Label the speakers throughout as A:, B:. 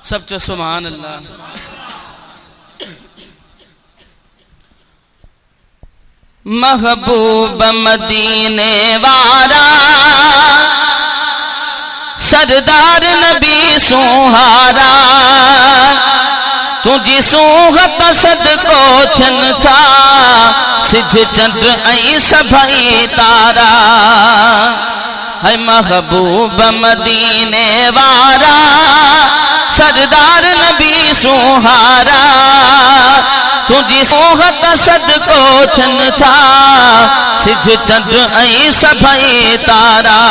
A: सब चो सुभान अल्लाह। महबूब मदीने वारा सरदार नबी सुहारा तुझी सूहत सदको थियन था सिज चंद्र ऐं सभई तारा। है महबूब मदीने वारा सरदार नबी सुहारा तुझी सूहत सदको थियन था सिज चंद्र ऐं सभई तारा।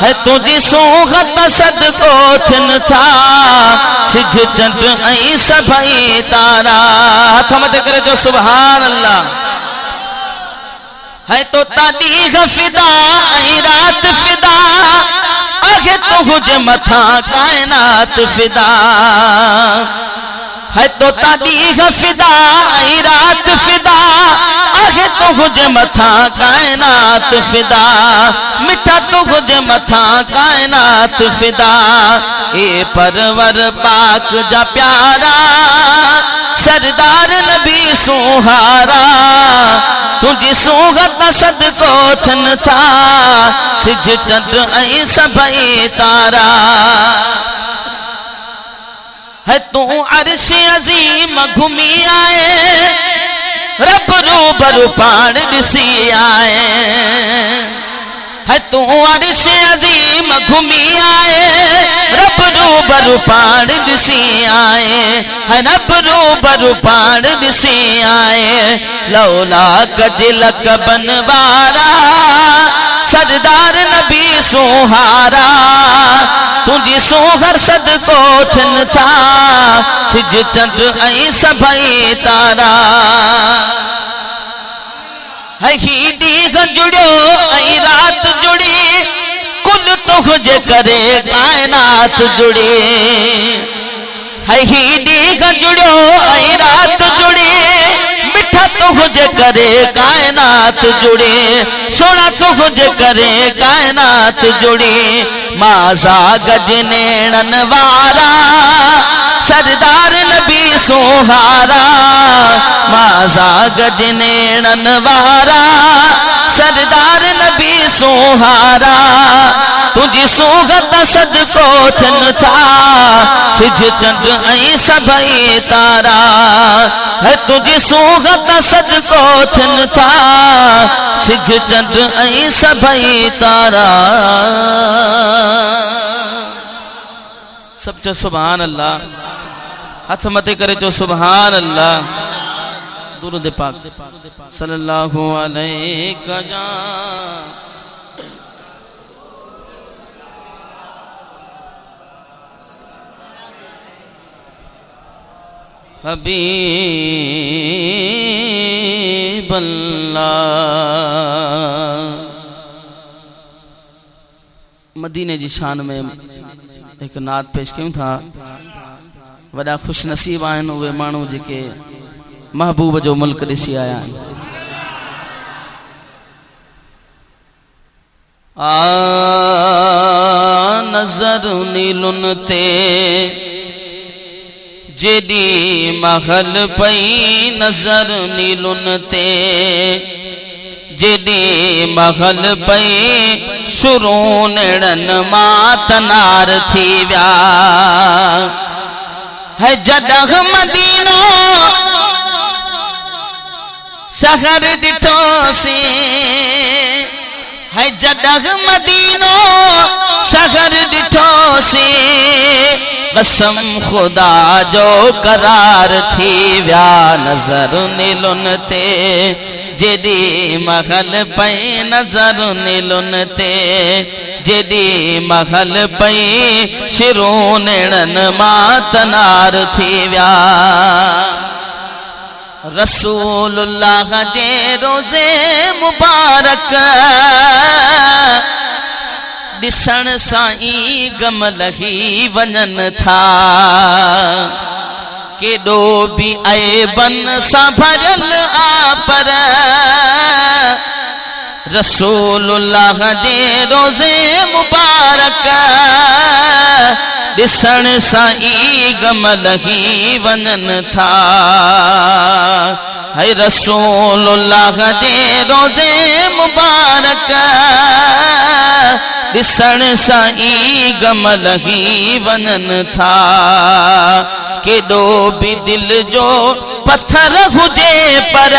A: है तुझी सूहत सदको थियन था सिज चंद्र ऐं सभई तारा। हथ मत करे जो सुभान अल्लाह। है तो तारीख फिदा ऐं रात फिदा आगे तो हुजे मथा कायनात फिदा। है तो तारीख फिदा ऐं रात फिदा आगे तो हुजे मथा कायनात फिदा। मिठा तो हुजे मथा कायनात फिदा। ए परवर पाक जा प्यारा सरदार नबी सुहारा तुझी सूहत सदको थियन था सिज चंद्र ऐं सभई तारा। है तू अर्श अज़ीम घुमी आए रब रूबरू पाण ॾिसी आए। है तू अर्श अज़ीम घुमी आए रब रूबरू पाण ॾिसी आए। है रब रूबरू पाण ॾिसी आए। लौला कजलक बनवारा सरदार नबी सुहारा तुझी सूहर सदको थियन था सिज चंद्र ऐं सभई तारा। है ही ॾींहुं जुड़ियो ऐं रात जुड़ी कुल तुझे करे कायनात जुड़ी। है ही ॾींहुं जुड़ियो ऐं रात जुड़ी मिठा तुझे करे कायनात जुड़ी। सोना तुझे करे कायनात जुड़ी। माज़ा गज नेणन वारा सरदार नबी सुहारा माज़ा गज नेणन वारा सरदार नबी सुहारा तुझी सूहत सदको थियन था सिज चंद्र ऐं सभई तारा। है तुझी सूहत सदको थियन था सिज चंद्र ऐं सभई तारा। सब चो सुभान अल्लाह। हथ मथे करे चो सुभान अल्लाह। दुरूद पाक सल्लल्लाहु अलैहि वसल्लम। हबीब अल्लाह। मदीने जी शान में एक नात पेश क्यों था। वॾा खुश नसीब आहिनि उहे माण्हू जेके महबूब जो मुल्क ॾिसी आया आहिनि। नज़र नीलुन ते जेडी महल पई नज़र नीलुन ते जेडी महल पई शुरू नेड़न मातनार थी व्या। है जडग मदीनो शहर ॾिठो सी। है जडग मदीनो शहर ॾिठो सी। कसम खुदा जो करार थी व्या। नज़र नीलुन ते जेडी महल पई नज़र नीलुन ते जेडी महल पई शिरू नेड़न मातनार थी व्या। रसूलुल्लाह जे रोज़े मुबारक दिसण साईं गम लही वञन था। केॾो बि ऐबन सां भरियल आ पर रसूलुल्लाह जे रोज़े मुबारक दिसण साईं गमल ही वञन था। है रसूलुल्लाह जे रोज़े मुबारक ॾिसण सां ई गमल ही वञन था। केॾो बि दिल जो पत्थर हुजे पर